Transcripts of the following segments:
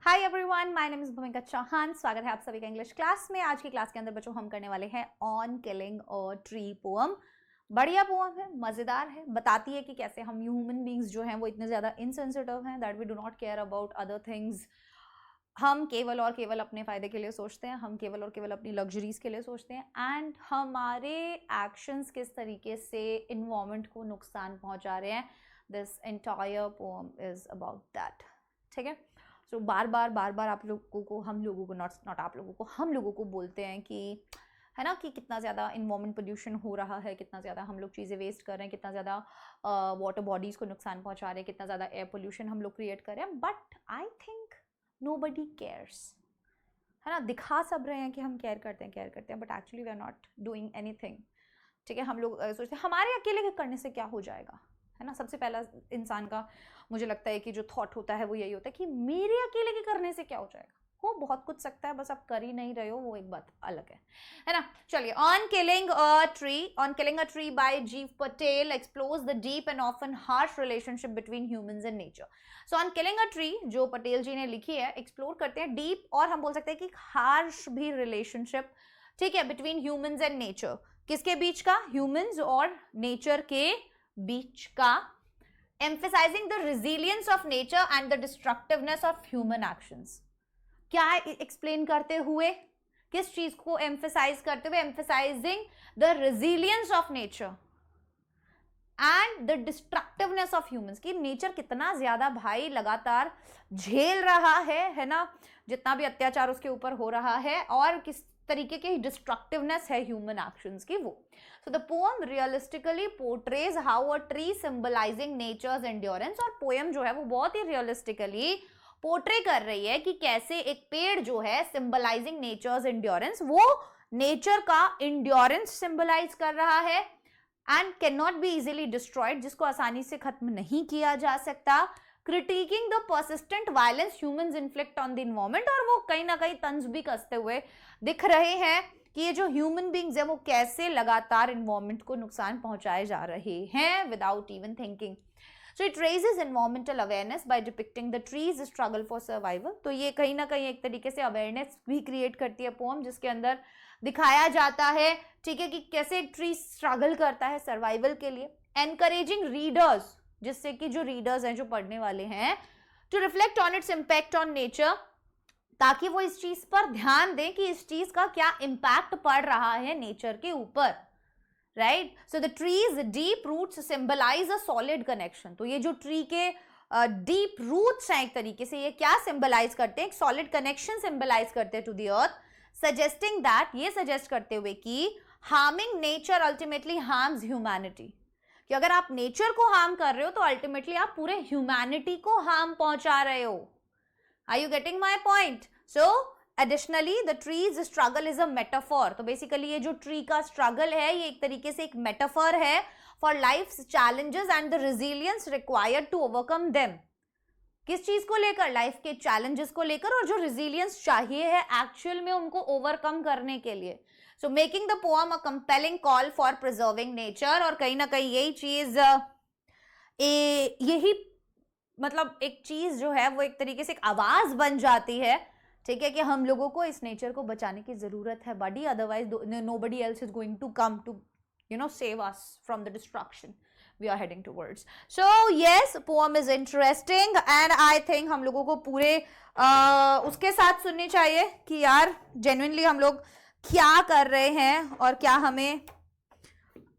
Hi everyone, my name is भूमिका चौहान। स्वागत है आप सभी का इंग्लिश क्लास में। आज की क्लास के अंदर बच्चों हम करने वाले हैं on killing a tree poem. बढ़िया पोएम है, मजेदार है, बताती है कि कैसे हम ह्यूमन बींग्स जो हैं वो इतने ज्यादा इनसेंसिटिव हैं that we do not care about other things. हम केवल और केवल अपने फायदे के लिए सोचते हैं, हम केवल और केवल अपनी लग्जरीज के लिए सोचते हैं एंड हमारे एक्शंस किस तरीके से इन्वायरमेंट को नुकसान पहुंचा रहे हैं। This entire poem is about that. ठीक है, सो बार बार आप लोगों को, हम लोगों को, नॉट आप लोगों को, हम लोगों को बोलते हैं कि है ना कि कितना ज़्यादा इन्वायरमेंट पोल्यूशन हो रहा है, कितना ज़्यादा हम लोग चीज़ें वेस्ट कर रहे हैं, कितना ज़्यादा वाटर बॉडीज़ को नुकसान पहुंचा रहे हैं, कितना ज़्यादा एयर पोल्यूशन हम लोग क्रिएट कर रहे हैं। But I think nobody cares, है ना। दिखा सब रहे हैं कि हम केयर करते हैं but actually we are not doing anything. ठीक है, हम लोग सोचते हैं हमारे अकेले के करने से क्या हो जाएगा, है ना। सबसे पहला इंसान का मुझे लगता है कि जो थॉट होता है वो यही होता है कि मेरे अकेले के करने से क्या हो जाएगा। हो बहुत कुछ सकता है, बस आप कर ही नहीं रहे हो, वो एक बात अलग है ना। चलिए, on killing a tree by Gieve Patel explores the deep and often harsh relationship between humans and nature. So on killing a tree जो पटेल जी ने लिखी है, एक्सप्लोर करते हैं डीप और हम बोल सकते हैं कि हार्श भी रिलेशनशिप, ठीक है, बिटवीन ह्यूमंस एंड नेचर। किसके बीच का? ह्यूमंस और नेचर के बीच का। emphasizing the resilience of nature and the destructiveness of human actions। क्या एक्सप्लेन करते हुए, किस चीज को एम्फेसाइज करते हुए? emphasizing the resilience of nature and the destructiveness of humans, कि नेचर कितना ज्यादा भाई लगातार झेल रहा है ना, जितना भी अत्याचार उसके ऊपर हो रहा है और किस तरीके की डिस्ट्रक्टिवनेस है ह्यूमन एक्शंस की वो। So the poem realistically portrays how a tree symbolising nature's endurance. और पोएम जो है वो बहुत ही रियलिस्टिकली पोर्ट्रे कर रही है कि कैसे एक पेड़ जो है सिंबलाइजिंग नेचर्स एंड्योरेंस, वो नेचर का एंड्योरेंस सिंबलाइज कर रहा है and can not be easily destroyed, जिसको आसानी से खत्म नहीं किया जा सकता। Critiquing the persistent violence humans inflict on the environment, और वो कहीं ना कहीं तंज भी कसते हुए दिख रहे हैं कि ये जो ह्यूमन बींग्स है वो कैसे लगातार एनवायरनमेंट को नुकसान पहुंचाए जा रहे हैं without even thinking. So it raises environmental awareness by depicting the tree's struggle for survival. तो ये कहीं ना कहीं एक तरीके से अवेयरनेस भी क्रिएट करती है पोएम, जिसके अंदर दिखाया जाता है, ठीक है, कि कैसे एक ट्री स्ट्रगल करता है सर्वाइवल के लिए। एनकरेजिंग रीडर्स, जिससे कि जो रीडर्स हैं, जो पढ़ने वाले हैं, to reflect on its impact on nature, ताकि वो इस चीज पर ध्यान दें कि इस चीज का क्या इम्पैक्ट पड़ रहा है नेचर के ऊपर, right. So the tree's deep roots symbolise a solid connection. तो ये जो ट्री के डीप रूट्स हैं, एक तरीके से ये क्या सिंबलाइज करते हैं? एक सॉलिड कनेक्शन सिंबलाइज करते हैं to the earth, suggesting that, ये सजेस्ट करते हुए कि harming nature ultimately harms humanity, कि अगर आप नेचर को हार्म कर रहे हो तो अल्टीमेटली आप पूरे ह्यूमैनिटी को हार्म पहुंचा रहे हो। Are you getting my point? So, additionally, the tree's struggle is a metaphor. तो basically ये जो tree का struggle है, ये एक तरीके से एक metaphor है for life's challenges and the resilience required to overcome them. किस चीज को लेकर? लाइफ के challenges को लेकर, और जो resilience चाहिए है actual में उनको overcome करने के लिए। So, making the poem a compelling call for preserving nature, और कहीं ना कहीं यही चीज यही मतलब एक चीज जो है वो एक तरीके से एक आवाज बन जाती है, ठीक है, कि हम लोगों को इस नेचर को बचाने की जरूरत है buddy, otherwise nobody else is going to come to save us from the destruction we are heading towards. So yes, poem is interesting and I think हम लोगों को पूरे उसके साथ सुननी चाहिए कि यार जेन्युइनली हम लोग क्या कर रहे हैं और क्या हमें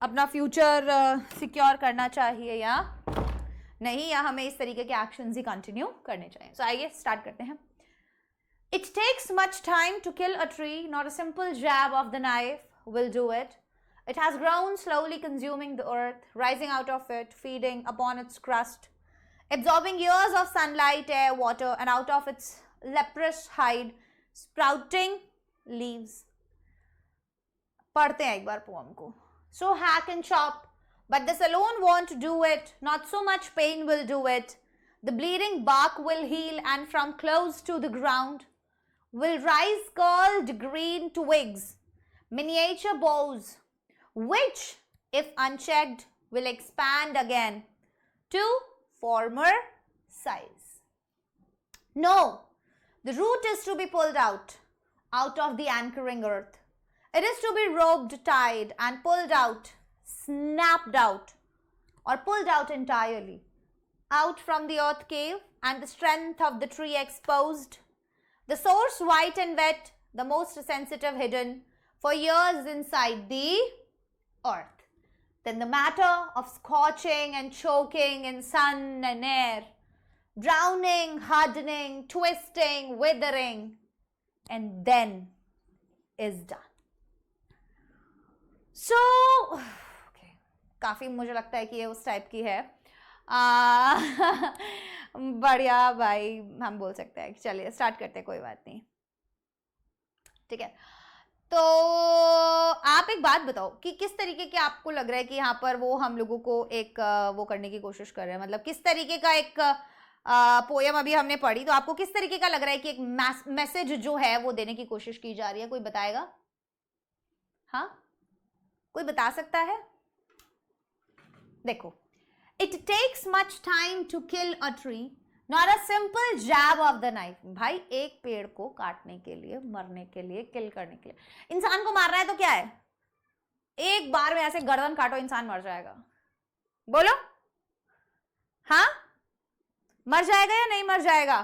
अपना फ्यूचर सिक्योर करना चाहिए या नहीं, या हमें इस तरीके के एक्शंस ही कंटिन्यू करने चाहिए। सो आइए स्टार्ट करते हैं। It takes much time to kill a tree, not a simple jab of the knife will do it. It has grown, slowly consuming the earth, rising out of it, feeding upon its crust, absorbing years of sunlight, air, water, and out of its leprous hide, sprouting leaves. पढ़ते हैं एक बार poem को। So hack and chop, but this alone won't do it. Not so much pain will do it. The bleeding bark will heal, and from close to the ground will rise curled green twigs, miniature boughs, which, if unchecked, will expand again to former size. No, The root is to be pulled out of the anchoring earth. It is to be roped, tied and pulled out, snapped out or pulled out entirely, out from the earth cave and the strength of the tree exposed, the source white and wet, the most sensitive hidden for years inside the earth. Then the matter of scorching and choking in sun and air, drowning, hardening, twisting, withering, and then is done. So, okay, काफी मुझे लगता है कि ये उस type की है. बढ़िया भाई, हम बोल सकते हैं. चलिए स्टार्ट करते हैं, कोई बात नहीं. ठीक है, तो आप एक बात बताओ कि किस तरीके के आपको लग रहा है कि यहाँ पर वो हम लोगों को एक वो करने की कोशिश कर रहे हैं. मतलब किस तरीके का एक पोयम अभी हमने पढ़ी, तो आपको किस तरीके का लग रहा है कि एक मैसेज जो है वो देने की कोशिश की जा रही है? कोई बताएगा? हाँ, कोई बता सकता है? देखो, it takes much time to kill a tree, not a simple jab of the knife. भाई एक पेड़ को काटने के लिए, मरने के लिए, किल करने के लिए, इंसान को मारना है तो क्या है, एक बार में ऐसे गर्दन काटो, इंसान मर जाएगा. बोलो, हाँ मर जाएगा या नहीं मर जाएगा?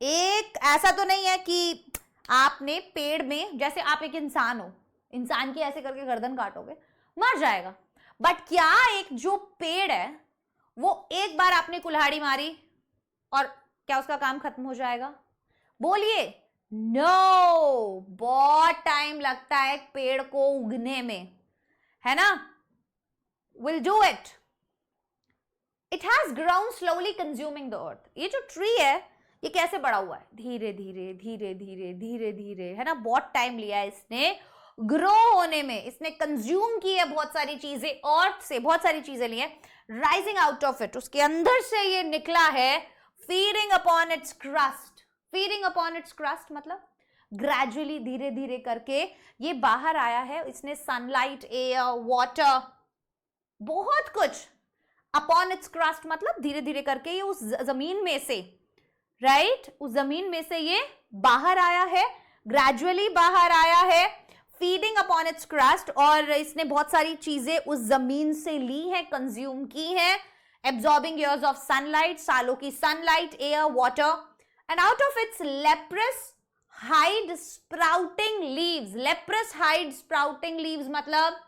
एक ऐसा तो नहीं है कि आपने पेड़ में, जैसे आप एक इंसान हो, इंसान की ऐसे करके गर्दन काटोगे, मर जाएगा. बट क्या एक जो पेड़ है वो एक बार आपने कुल्हाड़ी मारी और क्या उसका काम खत्म हो जाएगा? बोलिए. नो, बहुत टाइम लगता है पेड़ को उगने में, है ना? Will do it. It has ground slowly consuming the अर्थ. ये जो ट्री है ये कैसे बड़ा हुआ है? धीरे धीरे धीरे धीरे धीरे धीरे, है ना? बहुत टाइम लिया है इसने ग्रो होने में. इसने कंज्यूम की है बहुत सारी चीजें, अर्थ से बहुत सारी चीजें ली है. राइजिंग आउट ऑफ इट, उसके अंदर से ये निकला है. Feeding upon its crust. Feeding upon its crust मतलब ग्रेजुअली, धीरे धीरे करके ये बाहर आया है. इसने सनलाइट, एयर, वाटर, बहुत कुछ. अपॉन इट्स क्रस्ट मतलब धीरे धीरे करके ये उस जमीन में से, राइट, उस जमीन में से ये बाहर आया है, ग्रेजुअली बाहर आया है. फीडिंग अपॉन इट्स क्रस्ट, और इसने बहुत सारी चीजें उस जमीन से ली हैं, कंज्यूम की हैं. एब्जॉर्बिंग ईयर्स ऑफ सनलाइट, सालों की sunlight, air, water, and out of its leprous hide sprouting leaves. Leprous hide sprouting leaves मतलब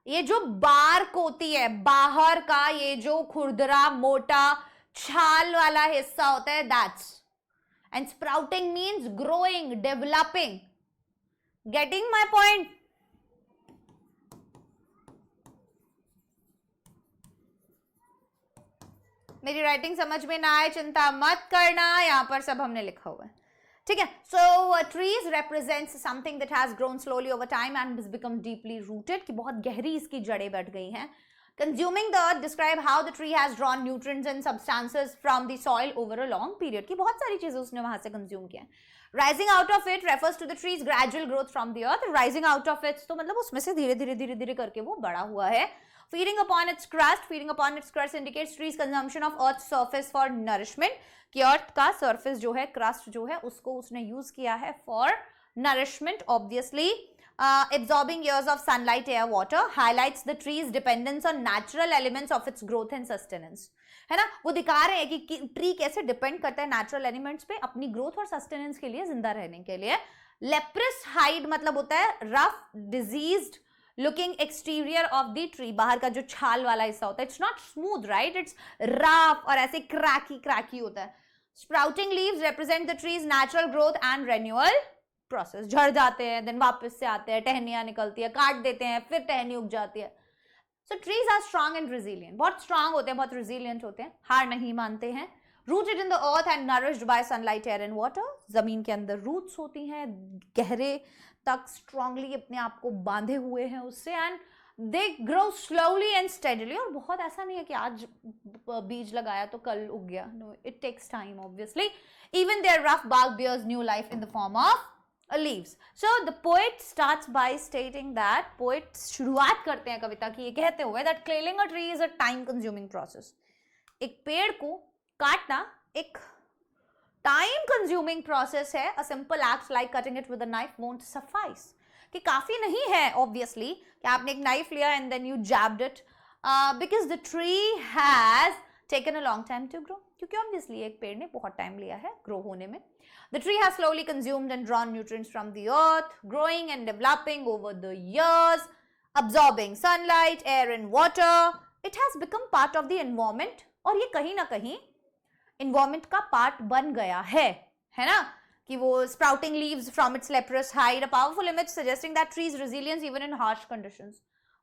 ये जो बार्क होती है, बाहर का ये जो खुरदरा मोटा छाल वाला हिस्सा होता है, that's. And sprouting means growing, developing. Getting my point? मेरी राइटिंग समझ में ना आए चिंता मत करना, यहां पर सब हमने लिखा हुआ है. ठीक है. So trees represents something that has grown slowly over time and has become deeply rooted, कि बहुत गहरी इसकी जड़ें बैठ गई हैं. Consuming the earth describe how the tree has drawn nutrients and substances from the soil over a long period, कि बहुत सारी चीजें उसने वहां से कंज्यूम किया. Rising out of it refers to the tree's gradual growth from the earth. Rising out of it तो मतलब उसमें से धीरे धीरे धीरे धीरे करके वो बड़ा हुआ है. Feeding upon its crust, feeding upon its crust indicates tree's consumption of earth's surface for nourishment, कि अर्थ का सरफेस जो है, क्रस्ट जो है, उसको उसने यूज किया है for nourishment. Obviously absorbing years of sunlight, air, water highlights the tree's dependence on natural elements of its growth and sustenance. है ना? वो दिखा रहे हैं कि ट्री कैसे डिपेंड करता है नेचुरल एलिमेंट्स पे अपनी ग्रोथ और सस्टेनेंस के लिए, जिंदा रहने के लिए. लेप्रस हाइड मतलब होता है rough, diseased looking exterior of the tree. बाहर का जो छाल वाला हिस्सा होता है, it's not smooth, right, it's rough और ऐसे क्रैकी क्रैकी होता है. Sprouting leaves represent the trees natural growth and renewal process. झड़ जाते हैं, देन वापस से आते हैं, टहनियां निकलती है, काट देते हैं, फिर टहनी उग जाती है. So trees are strong and resilient. बहुत स्ट्रांग होते हैं, बहुत रेजिलिएंट होते हैं, हार नहीं मानते हैं. Rooted in the earth and nourished bye sunlight, air and water. जमीन के अंदर रूट्स होती हैं, गहरे तक स्ट्रांगली अपने आप को बांधे हुए हैं उससे. And they grow slowly and steadily. और बहुत ऐसा नहीं है कि आज बीज लगाया तो कल उग गया. No, it takes time obviously. Even their rough bark bears new life in the form of leaves. So the poet starts by stating that, poet शुरुआत करते हैं कविता की ये कहते हुए that killing a tree is a time consuming process. एक पेड़ को काटना एक टाइम कंज्यूमिंग प्रोसेस है. A simple act like cutting it with a knife won't suffice. कि काफी नहीं है ऑब्वियसली कि आपने एक नाइफ लिया and then you jabbed it, because the tree has taken a long time to grow. क्योंकि ऑब्वियसली एक पेड़ ने बहुत टाइम लिया है ग्रो होने में. The tree has slowly consumed and drawn nutrients from the earth, growing and developing over the years, absorbing sunlight, air and water. It has become part of the environment. और ये कहीं ना कहीं environment का part बन गया है ना? कि वो sprouting leaves from its leprous hide, a powerful image suggesting that trees resilience even in harsh conditions.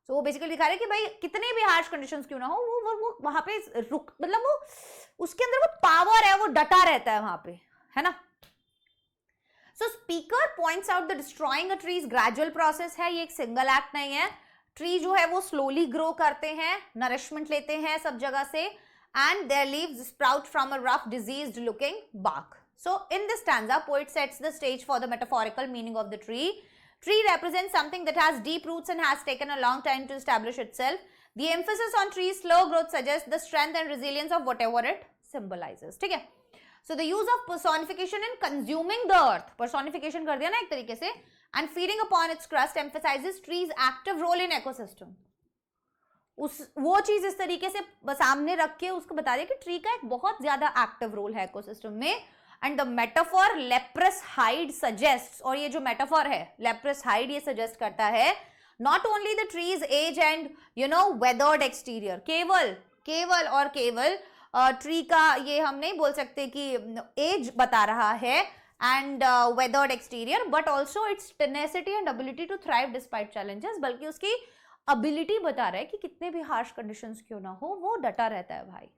So वो basically दिखा रहे हैं कि भाई कितने भी harsh conditions क्यों ना हो, वो वहाँ पे मतलब वो उसके अंदर वो power है, वो डटा रहता है वहाँ पे, है ना? So speaker points out the destroying a tree is gradual process है, ये एक single act नहीं है. ट्री जो है वो slowly grow करते हैं, nourishment लेते हैं सब जगह से, and their leaves sprout from a rough, diseased looking bark. So in this stanza, poet sets the stage for the metaphorical meaning of the tree. Tree represents something that has deep roots and has taken a long time to establish itself. The emphasis on trees' slow growth suggests the strength and resilience of whatever it symbolizes. ठीक है? So the use of personification in consuming the earth, personification कर दिया ना एक तरीके से, and feeding upon its crust emphasizes trees' active role in ecosystem. वो चीज इस तरीके से सामने रख के उसको बता रही है कि ट्री का एक बहुत ज्यादा एक्टिव रोल है इकोसिस्टम में. And the metaphor leprous hide suggests, और ये जो मेटाफॉर है लेप्रस हाइड ये सजेस्ट करता है not only the tree's age and weathered exterior, केवल और केवल ट्री का ये हम नहीं बोल सकते कि एज बता रहा है and weathered exterior, but also its tenacity and ability to thrive despite challenges, बल्कि उसकी एबिलिटी बता रहा है कि कितने भी हार्श कंडीशंस क्यों ना हो वो डटा रहता है भाई.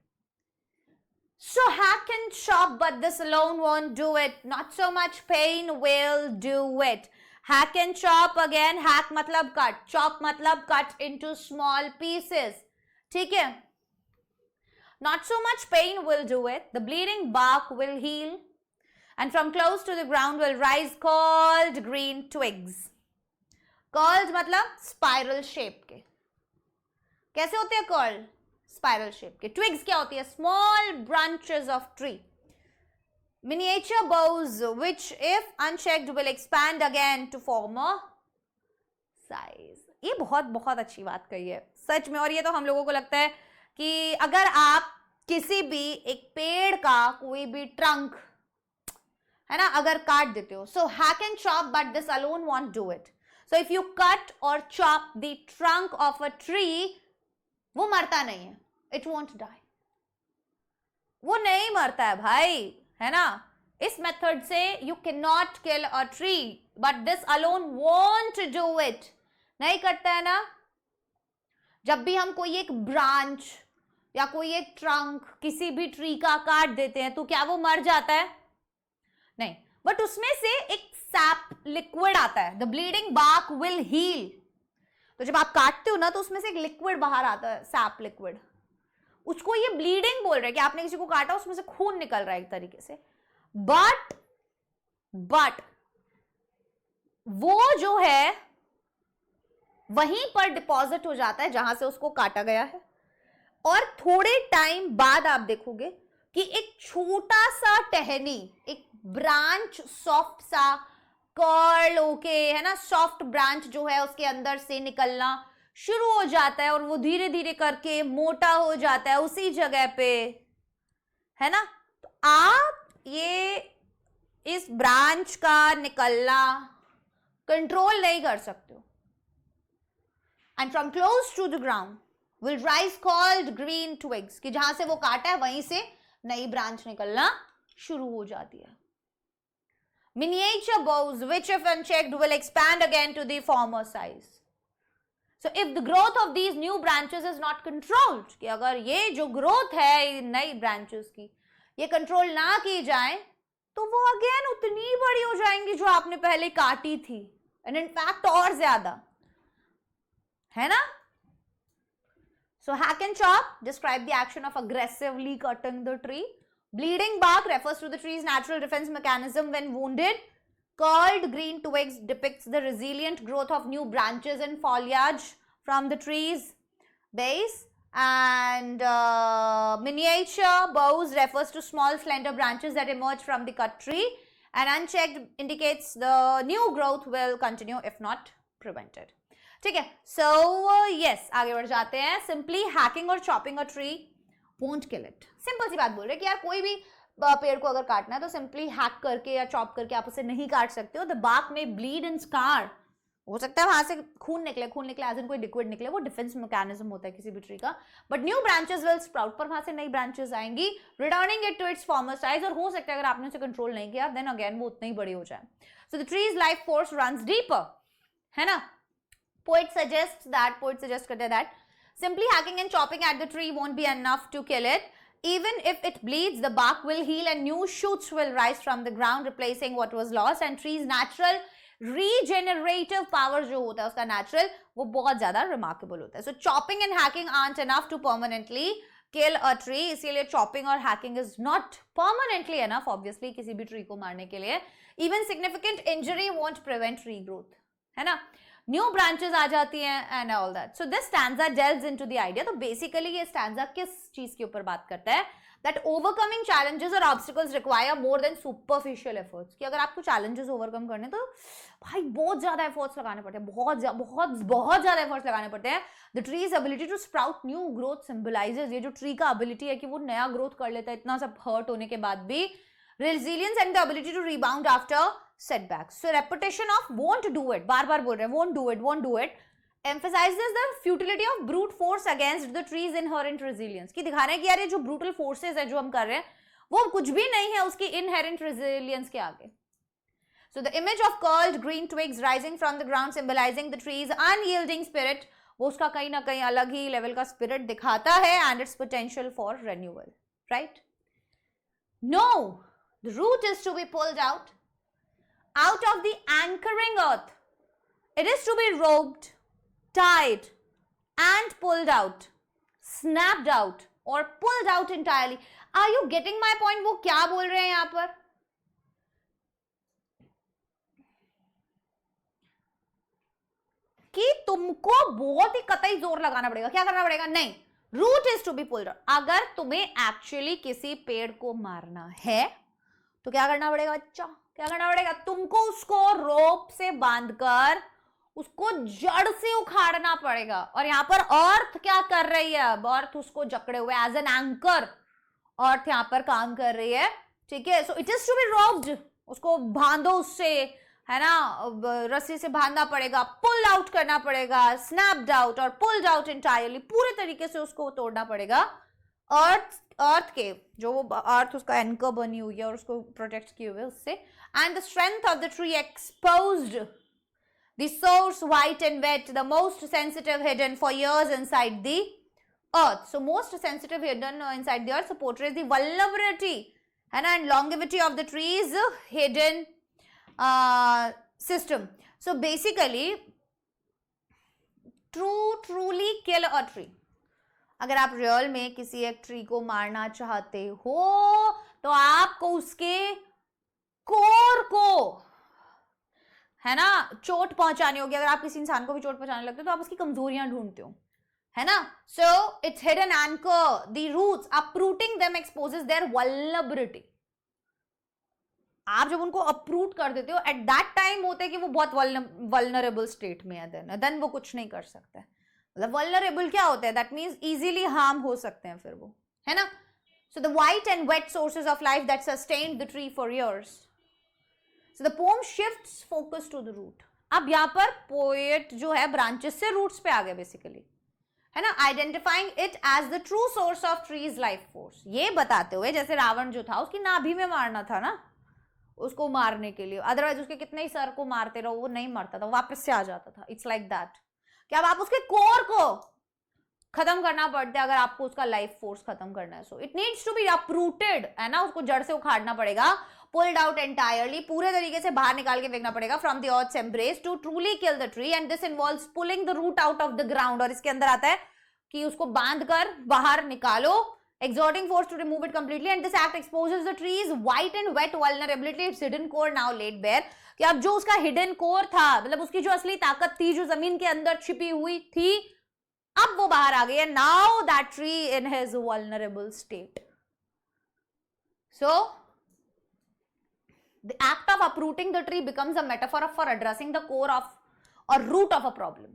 So hack and chop, but this alone won't do it. Not so much pain will do it. Hack and chop again. Hack मतलब cut, chop मतलब cut into small pieces. ठीक है? Not so much pain will do it. The bleeding bark will heal, and from close to the ground will rise curled green twigs. Curled मतलब spiral shape के. कैसे होते हैं curl? Spiral shape के. Twigs क्या होती है? Small branches of tree. Miniature boughs which if unchecked will expand again to form a size. ये बहुत अच्छी बात कही है सच में. और ये तो हम लोगों को लगता है कि अगर आप किसी भी एक पेड़ का कोई भी ट्रंक है ना अगर काट देते हो, so hack and chop but this alone won't do it. So if you cut or chop the trunk of a tree, वो मरता नहीं है, it won't die. वो नहीं मरता है भाई, है ना? इस मेथड से you cannot kill a tree, but this alone won't do it. नहीं करता है ना? जब भी हम कोई एक ब्रांच या कोई एक ट्रंक किसी भी ट्री का काट देते हैं तो क्या वो मर जाता है? नहीं, बट उसमें से एक सैप लिक्विड आता है. The bleeding bark will heal. तो जब आप काटते हो ना तो उसमें से एक लिक्विड बाहर आता है, सैप लिक्विड. उसको ये ब्लीडिंग बोल रहे हैं कि आपने किसी को काटा उसमें से खून निकल रहा है एक तरीके से. बट वो जो है वहीं पर डिपॉजिट हो जाता है जहां से उसको काटा गया है, और थोड़े टाइम बाद आप देखोगे कि एक छोटा सा टहनी, एक ब्रांच सॉफ्ट सा कर्ल होके है ना, सॉफ्ट ब्रांच जो है उसके अंदर से निकलना शुरू हो जाता है और वो धीरे धीरे करके मोटा हो जाता है उसी जगह पे, है ना? तो आप ये इस ब्रांच का निकलना कंट्रोल नहीं कर सकते हो. And from close to the ground will rise called green twigs, कि जहां से वो काटा है वहीं से नई ब्रांच निकलना शुरू हो जाती है. Miniature boughs which if unchecked will expand again to the former size. So if the growth of these new branches is not controlled, कि अगर ये जो growth है नई branches की ये कंट्रोल ना की जाए तो वो अगेन उतनी बड़ी हो जाएंगी जो आपने पहले काटी थी, एंड इनफैक्ट और ज्यादा, है ना? So hack and chop describe the action of aggressively cutting the tree. Bleeding bark refers to the tree's natural defense mechanism when wounded. Curled green twigs depicts the resilient growth of new branches and foliage from the tree's base. And miniature boughs refers to small slender branches that emerge from the cut tree, and unchecked indicates the new growth will continue if not prevented. ठीक है, so yes, आगे बढ़ जाते हैं. Simply hacking or chopping a tree won't kill it. Simple सी बात बोल रहे हैं कि यार कोई भी पेड़ को अगर काटना है तो सिंपली हैक करके या चॉप करके आप उसे नहीं काट सकते हो. द बार्क में ब्लीड एंड स्कार, हो सकता है वहां से खून निकले एज इन कोई लिक्विड निकले, वो डिफेंस मैकेनिज्म होता है किसी भी ट्री का. But new branches will sprout, पर वहां से नई ब्रांचेस आएंगी, returning it to its former size. और हो सकता है अगर आपने उसे कंट्रोल नहीं किया देन अगेन वो उतना ही बड़ी हो जाए. सो the trees life force runs deeper, है ना. पोएट सजेस्ट करते हैं that simply hacking and chopping at the tree won't be enough to kill it. Even if it bleeds, the bark will heal and new shoots will rise from the ground, replacing what was lost. And trees natural regenerative power जो होता है उसका natural, वो बहुत ज्यादा remarkable होता है. So chopping and hacking aren't enough to permanently kill a tree. इसीलिए chopping और hacking is not permanently enough, obviously, किसी भी tree को मारने के लिए. Even significant injury won't prevent regrowth, है ना. न्यू ब्रांचेस आ जाती हैं and all that. So this stanza delves into the idea. तो बेसिकली ये स्टैंजा किस चीज के ऊपर बात करता है? दैट ओवरकमिंग चैलेंजेस और obstacles require more than superficial efforts. कि अगर आपको चैलेंजेस ओवरकम करने तो भाई बहुत ज्यादा एफर्ट्स लगाने पड़ते हैं, बहुत ज्यादा एफर्ट्स लगाने पड़ते हैं. The tree's ability to sprout new growth symbolises, ये जो ट्री का एबिलिटी है कि वो नया ग्रोथ कर लेता है इतना सब हर्ट होने के बाद भी. resilience and the ability to rebound after setbacks. So repetition of won't do it, बार बार बोल रहे हैं won't do it emphasizes the futility of brute force against the tree's inherent resilience. कि दिखा रहे हैं कि यार ये जो brutal forces है जो हम कर रहे हैं वो कुछ भी नहीं है उसकी inherent resilience के आगे. So the image of curled green twigs rising from the ground symbolizing the tree's unyielding spirit, वो उसका कहीं ना कहीं अलग ही लेवल का spirit दिखाता है and its potential for renewal, right? No, the root is to be pulled out of the anchoring earth. It is to be roped, tied and pulled out, snapped out or pulled out entirely. Are you getting my point? वो क्या बोल रहे हैं यहाँ पर? कि तुमको बहुत ही कतई जोर लगाना पड़ेगा. क्या करना पड़ेगा? नहीं, root is to be pulled out. अगर तुम्हें एक्चुअली किसी पेड़ को मारना है तो क्या करना पड़ेगा बच्चा? क्या करना पड़ेगा? तुमको उसको रोप से बांधकर उसको जड़ से उखाड़ना पड़ेगा. और यहाँ पर अर्थ क्या कर रही है? अब अर्थ उसको जकड़े हुए एज एन एंकर अर्थ यहाँ पर काम कर रही है. ठीक है, so it is to be roped, उसको बांधो उससे, है ना, रस्सी से बांधना पड़ेगा, पुल आउट करना पड़ेगा, स्नैप्ड आउट और पुल्ड आउट एंटायरली, पूरे तरीके से उसको तोड़ना पड़ेगा. अर्थ के जो वो अर्थ उसका एंकर बनी हुई है और उसको प्रोटेक्ट किए हुए उससे. And the strength of the tree exposed the source white and wet, the most sensitive hidden for years inside the earth. So most sensitive hidden inside the earth, so portrays the vulnerability, है ना, and longevity of the tree's hidden system. So basically truly kill a tree. अगर आप real में किसी एक tree को मारना चाहते हो तो आपको उसके कोर को, है ना, चोट पहुंचानी होगी. अगर आप किसी इंसान को भी चोट पहुंचाने लगते हो तो आप उसकी कमजोरियां ढूंढते हो, है ना. So it's hidden anchor, the roots, uprooting them exposes their vulnerability. आप जब उनको अप्रूट कर देते हो एट दैट टाइम होता है कि वो बहुत वल्नरेबल स्टेट में है, देन वो कुछ नहीं कर सकता है. मतलब वल्नरेबल क्या होता है? दैट मींस इजीली हार्म हो सकते हैं फिर वो, है ना. So the white and wet sources of life that sustained the tree for years. So the poem shifts focus to the root. अब यहाँ पर पोएट जो है ब्रांचेस से रूट्स पे आ गया बेसिकली, है ना, identifying it as the true source of tree's life force. ये बताते हुए जैसे रावण जो था उसकी नाभि में मारना था ना उसको मारने के लिए, अदरवाइज उसके कितने ही सर को मारते रहो वो नहीं मरता था, वापस से आ जाता था. इट्स लाइक दैट कि अब आप उसके कोर को खत्म करना पड़ता है अगर आपको उसका लाइफ फोर्स खत्म करना है. So it needs to be uprooted, है ना, उसको जड़ से उखाड़ना पड़ेगा, पुल्ड आउट एंटायरली, पूरे तरीके से बाहर निकाल के फेंकना पड़ेगा from the earth's embrace to truly kill the tree. And this involves pulling the root out of the ground. और इसके अंदर आता है कि उसको बांध कर बाहर निकालो, exerting force to remove it completely, and this act exposes the tree's white and wet vulnerability, its hidden core now laid bare. कि अब जो उसका हिडन कोर था, मतलब उसकी जो असली ताकत थी जो जमीन के अंदर छिपी हुई थी, अब वो बाहर आ गई है, now that tree in his vulnerable state. So the act of uprooting the tree becomes a metaphor for addressing the core of or root of a problem.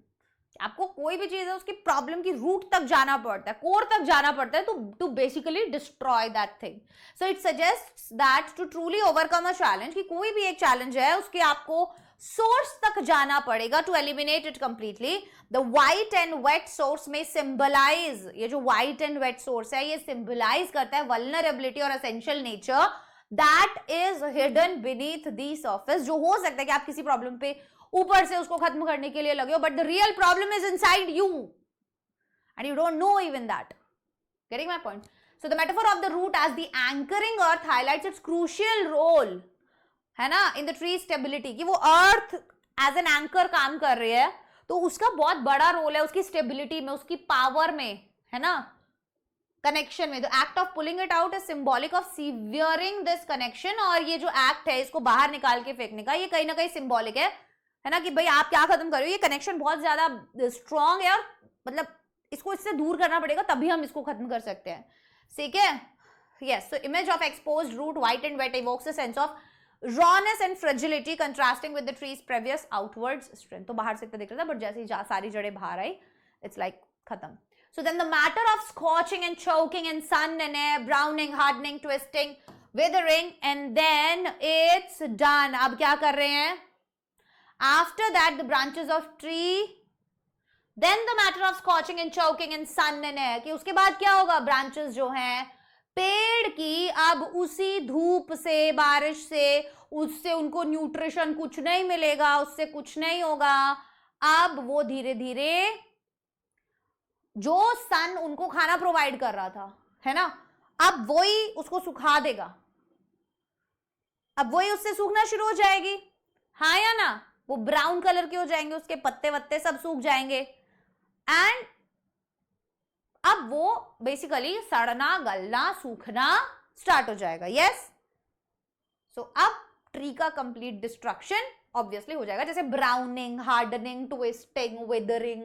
आपको कोई भी चीज है उसकी प्रॉब्लम की रूट तक जाना पड़ता है, कोर तक जाना पड़ता है to basically destroy that thing. So it suggests that to truly overcome a challenge, कि कोई भी एक चैलेंज है उसके आपको सोर्स तक जाना पड़ेगा to eliminate it completely. The white and wet source में सिंबलाइज, ये जो वाइट एंड वेट सोर्स है ये सिंबलाइज करता है वल्नरेबिलिटी और essential nature that is hidden beneath the surface. जो हो सकता है कि आप किसी प्रॉब्लम पे ऊपर से उसको खत्म करने के लिए लगे हो, but the real problem is inside you and you don't know even that. Getting my point? So the metaphor of the root as the anchoring earth highlights its crucial role, है ना, इन द ट्री स्टेबिलिटी, कि वो earth as an anchor काम कर रही है, तो उसका बहुत बड़ा रोल है उसकी स्टेबिलिटी में, उसकी पावर में, है ना, कनेक्शन में. The act of pulling it out is symbolic of severing this connection. और ये जो एक्ट है इसको बाहर निकाल के फेंकने का, ये कहीं ना कहीं सिंबॉलिक है ना, कि भाई आप क्या खत्म कर रहे हो, ये कनेक्शन बहुत ज्यादा स्ट्रॉन्ग है और मतलब इसको इससे दूर करना पड़ेगा तभी हम इसको खत्म कर सकते हैं. ठीक है. Yes. So image of exposed root white and wet evokes a sense of rawness and fragility contrasting with the tree's previous outwards strength. तो बाहर से इतना दिख रहा था, बट जैसे ही सारी जड़ें बाहर आई, इट्स लाइक खत्म. So then the matter of scorching and choking in sun and air, browning, hardening, twisting, withering, and then it's done. अब क्या कर रहे हैं? After that, the branches of tree, then the matter of scorching and choking in sun and air, कि उसके बाद क्या होगा? branches जो हैं पेड़ की, अब उसी धूप से, बारिश से, उससे उनको न्यूट्रिशन कुछ नहीं मिलेगा, उससे कुछ नहीं होगा. अब वो धीरे धीरे जो सन उनको खाना प्रोवाइड कर रहा था, है ना, अब वही उसको सुखा देगा, अब वही उससे सूखना शुरू हो जाएगी. हाँ या ना? वो ब्राउन कलर के हो जाएंगे, उसके पत्ते वत्ते सब सूख जाएंगे एंड अब वो बेसिकली सड़ना, गलना, सूखना स्टार्ट हो जाएगा. यस. सो अब ट्री का कंप्लीट डिस्ट्रक्शन ऑब्वियसली हो जाएगा, जैसे ब्राउनिंग, हार्डनिंग, ट्विस्टिंग, वेदरिंग,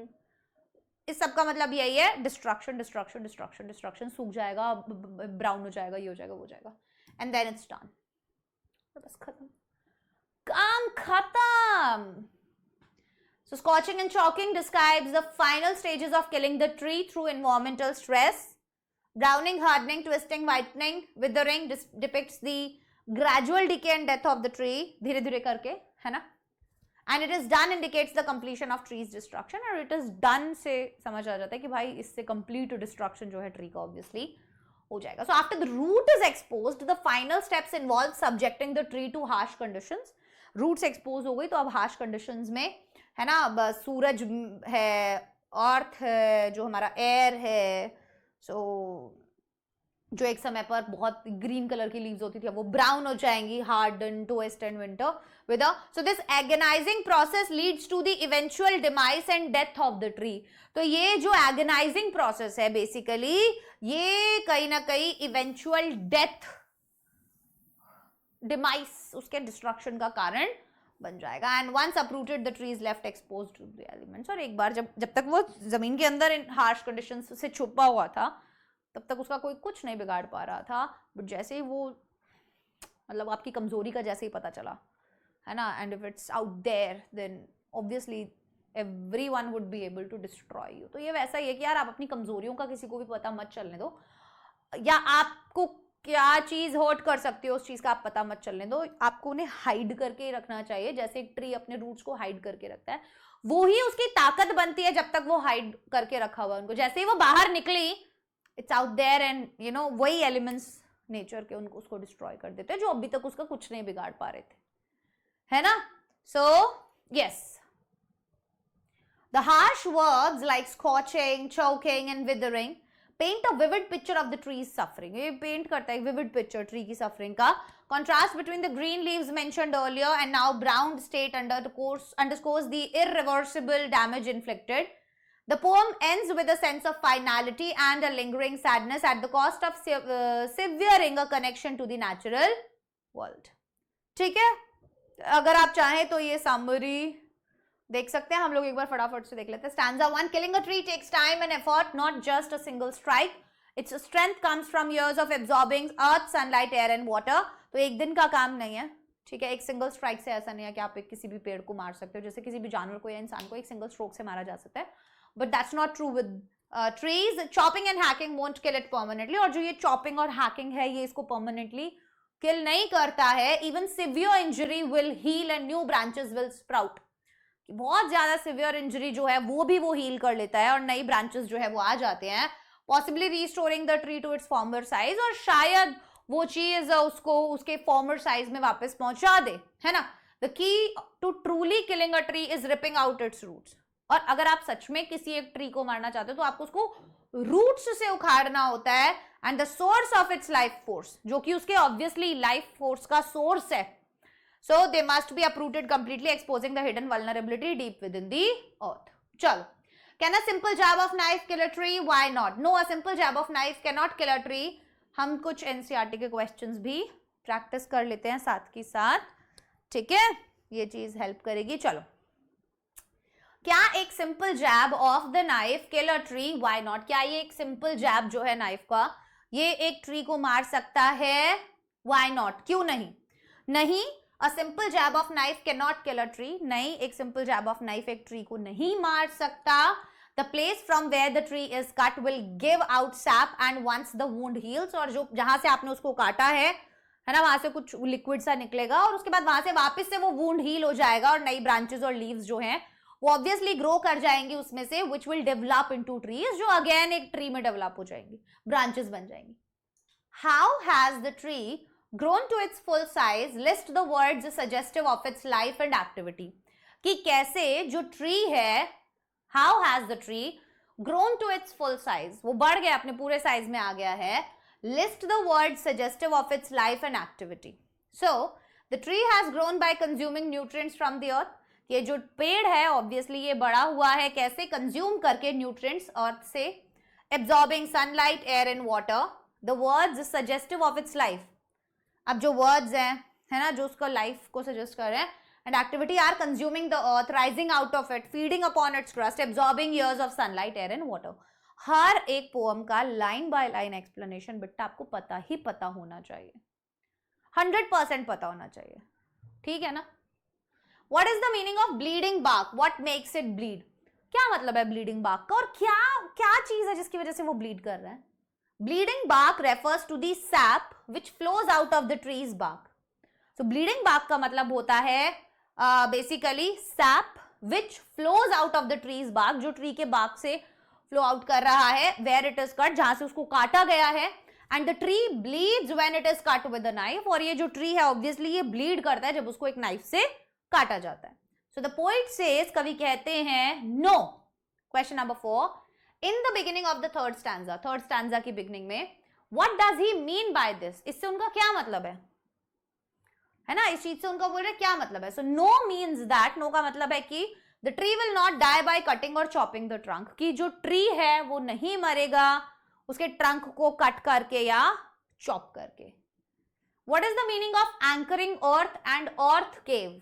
इस सब का मतलब यही है, डिस्ट्रक्शन डिस्ट्रक्शन डिस्ट्रक्शन डिस्ट्रक्शन. सूख जाएगा, ब्राउन हो जाएगा, ये हो जाएगा, वो हो जाएगा, एंड देन इट्स डन. बस खत्म, काम खत्म. So scorching and choking describes the final stages of killing the tree through environmental stress. Browning, hardening, twisting, whitening, withering depicts the gradual decay and death of the tree, धीरे धीरे करके, है ना. And it is done indicates the completion of tree's destruction, और it is done से समझ आ जाता है कि भाई इससे complete destruction जो है tree का obviously हो जाएगा. So after the root is exposed, the final steps involve subjecting the tree to harsh conditions. Roots expose हो गई तो अब harsh conditions में, है ना, बस सूरज है, अर्थ है, जो हमारा एयर है, सो जो एक समय पर बहुत ग्रीन कलर की लीव्स होती थी वो ब्राउन हो जाएंगी, harden, twist and winter wither. So this agonising process leads to the eventual demise and death of the tree. तो ये जो एगनाइजिंग प्रोसेस है बेसिकली, ये कहीं ना कहीं इवेंचुअल डेथ, डिमाइस, उसके डिस्ट्रक्शन का कारण बन जाएगा. And once uprooted the tree is left exposed to the elements. और एक बार जब तक वो जमीन के अंदर इन हार्श कंडीशंस से छुपा हुआ था तब तक उसका कोई कुछ नहीं बिगाड़ पा रहा था, बट जैसे ही वो मतलब आपकी कमजोरी का जैसे ही पता चला, है ना, and if it's out there then obviously everyone would be able to destroy you. तो ये वैसा ही है कि यार आप अपनी कमजोरियों का किसी को भी पता मत चलने दो, या आपको क्या चीज हर्ट कर सकती है उस चीज का आप पता मत चलने दो, आपको उन्हें हाइड करके रखना चाहिए. जैसे एक ट्री अपने रूट्स को हाइड करके रखता है, वो ही उसकी ताकत बनती है जब तक वो हाइड करके रखा हुआ उनको. जैसे ही वो बाहर निकली, it's out there and you know वही एलिमेंट्स नेचर के उनको उसको डिस्ट्रॉय कर देते हैं जो अभी तक उसका कुछ नहीं बिगाड़ पा रहे थे, है ना. So yes, the harsh verbs like scorching, choking and withering paint a vivid picture of the tree's suffering. ये पेंट करता है एक vivid picture ट्री की suffering का. Contrast between the green leaves mentioned earlier and now brown state underscores the irreversible damage inflicted. The poem ends with a sense of finality and a lingering sadness at the cost of severing a connection to the natural world. ठीक है, अगर आप चाहें तो ये summary देख सकते हैं हम लोग, एक बार फटाफट से देख लेते हैं. Stanza 1, killing a tree takes time and effort, not just a single strike. Its strength comes from years of absorbing earth, sunlight, air and water. तो एक दिन का काम नहीं है, ठीक है. एक सिंगल स्ट्राइक से ऐसा नहीं है कि आप किसी भी पेड़ को मार सकते हो, जैसे किसी भी जानवर को या इंसान को एक सिंगल स्ट्रोक से मारा जा सकता है. But that's not true with trees. Chopping and hacking won't kill it permanently. और जो ये चॉपिंग और हैकिंग है, ये इसको परमानेंटली किल नहीं करता है. Even severe injury will heal and new branches will sprout. बहुत ज्यादा सिवियर इंजरी जो है वो भी वो हील कर लेता है और नई ब्रांचेस जो है वो आ जाते हैं, possibly restoring the tree to its former size. और शायद वो चीज उसको उसके फॉर्मर साइज में वापस पहुंचा दे, है ना. The key to truly killing a tree is ripping out its roots. और अगर आप सच में किसी एक ट्री को मारना चाहते हो तो आपको उसको रूट्स से उखाड़ना होता है. And the source of its life force, जो कि उसके ऑब्वियसली लाइफ फोर्स का सोर्स है. So they must be uprooted completely, exposing the hidden vulnerability deep within the earth. चलो, can a simple jab of knife kill a tree? Why not? No, a simple jab of knife cannot kill a tree. हम कुछ NCERT के questions भी practice कर लेते हैं साथ के साथ, ठीक है. ये चीज हेल्प करेगी. चलो, क्या एक simple jab of the knife kill a tree? Why not. क्या ये एक सिंपल जैब जो है नाइफ का, ये एक ट्री को मार सकता है? व्हाई नॉट, क्यों नहीं. नहीं, A simple jab of knife cannot kill a tree. नहीं, एक simple jab of knife एक tree को नहीं मार सकता. The place from where the tree is cut will give out sap and once the wound heals, और जो जहां से आपने उसको काटा है ना, वहां से कुछ लिक्विड सा निकलेगा और उसके बाद वहां से वापस से वो वूंड हील हो जाएगा और नई ब्रांचेस और लीव्स जो हैं वो ऑब्वियसली ग्रो कर जाएंगी उसमें से, which will develop into trees, जो अगेन एक ट्री में डेवलप हो जाएंगी, ब्रांचेस बन जाएंगी. How has the tree grown to its full size? List the words suggestive of its life and activity. कि कैसे जो ट्री है, how has the tree grown to its full size, वो बढ़ गया, अपने पूरे साइज में आ गया है. List the words suggestive of its life and activity. So the tree has grown by consuming nutrients from the earth. ये जो पेड़ है ऑब्वियसली ये बड़ा हुआ है कैसे? कंज्यूम करके न्यूट्रिएंट्स अर्थ से. Absorbing sunlight, air and water. The words suggestive of its life. अब जो वर्ड्स हैं, है ना, जो उसका लाइफ को सजेस्ट कर रहे हैं. And activity are consuming the earth, rising out of it, feeding upon its crust, absorbing years of sunlight, air and water. हर एक पोएम का लाइन बाय लाइन एक्सप्लेनेशन बेटा आपको पता ही पता होना चाहिए, 100% पता होना चाहिए, ठीक है ना. What is the meaning of bleeding bark? What makes it bleed? क्या मतलब है ब्लीडिंग बार्क का और क्या क्या चीज है जिसकी वजह से वो ब्लीड कर रहा है? Bleeding bark refers to the sap which flows out of the tree's bark. So bleeding bark का मतलब होता है basically sap which flows out of the tree's bark, जो ट्री के bark से फ्लो आउट कर रहा है where it is cut, जहां से उसको काटा गया है. and the tree bleeds when it is cut with a knife. और ये जो ट्री है ऑब्वियसली ये ब्लीड करता है जब उसको एक नाइफ से काटा जाता है. So the poet says, कवि कहते हैं no. Question number 4. In the beginning of the third stanza की beginning में, what does he mean by this? इससे उनका क्या मतलब है ना, इस चीज से उनका बोल रहे क्या मतलब है. So no means that, no का मतलब है कि the tree will not die by cutting or chopping the trunk, कि जो ट्री है वो नहीं मरेगा उसके ट्रंक को कट करके या चॉप करके. What is the meaning of anchoring earth and earth cave?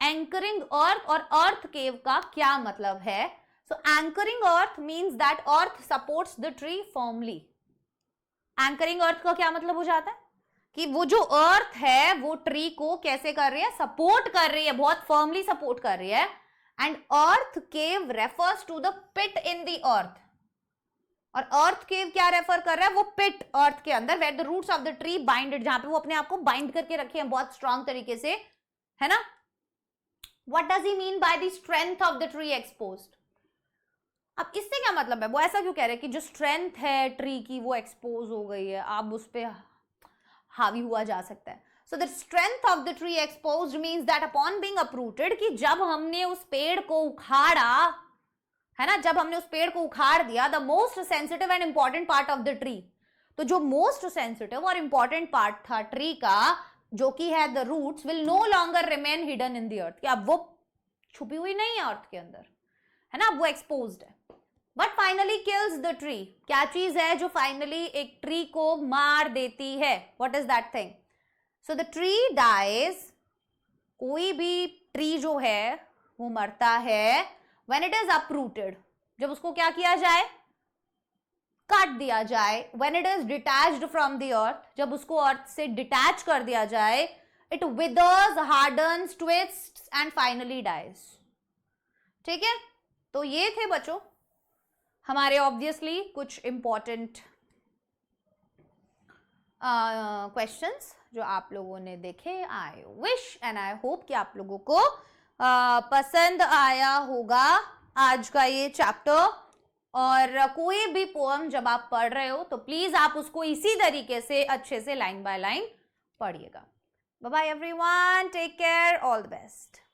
Anchoring earth और earth cave का क्या मतलब है? So anchoring earth means that earth supports the tree firmly. Anchoring earth का क्या मतलब हो जाता है कि वो जो earth है वो ट्री को कैसे कर रही है? सपोर्ट कर रही है, बहुत firmly सपोर्ट कर रही है. And earth cave refers to the pit in the earth. और earth cave क्या रेफर कर रहा है? वो pit earth के अंदर where the roots of the tree binded, जहां पे वो अपने आप को बाइंड करके रखे हैं बहुत स्ट्रांग तरीके से, है ना. What does he mean by the strength of the tree exposed? अब इससे क्या मतलब है? वो ऐसा क्यों कह रहे हैं कि जो स्ट्रेंथ है ट्री की वो एक्सपोज हो गई है, अब उस पर हावी हुआ जा सकता है. So the strength of the tree exposed means that upon being uprooted, कि जब हमने उस पेड़ को उखाड़ा, है ना, जब हमने उस पेड़ को उखाड़ दिया, the most sensitive and important part of the tree, तो जो मोस्ट सेंसिटिव और इंपॉर्टेंट पार्ट था ट्री का जो कि है the roots, will no longer remain hidden in the earth, कि अब वो छुपी हुई नहीं है अर्थ के अंदर, है ना, वो एक्सपोज्ड है. But finally kills the tree. क्या चीज है जो फाइनली एक ट्री को मार देती है? What is that thing? So the tree dies. कोई भी ट्री जो है वो मरता है व्हेन इट इज अपरूटेड, जब उसको क्या किया जाए, काट दिया जाए। When it is detached from the earth, जब उसको अर्थ से डिटैच कर दिया जाए, it withers, hardens, twists and finally dies. ठीक है, तो ये थे बच्चों हमारे ऑब्वियसली कुछ इंपॉर्टेंट क्वेश्चंस जो आप लोगों ने देखे। I wish and I hope कि आप लोगों को पसंद आया होगा आज का ये चैप्टर। और कोई भी पोएम जब आप पढ़ रहे हो तो प्लीज आप उसको इसी तरीके से अच्छे से लाइन बाय लाइन पढ़िएगा। Bye bye everyone, take care, all the best.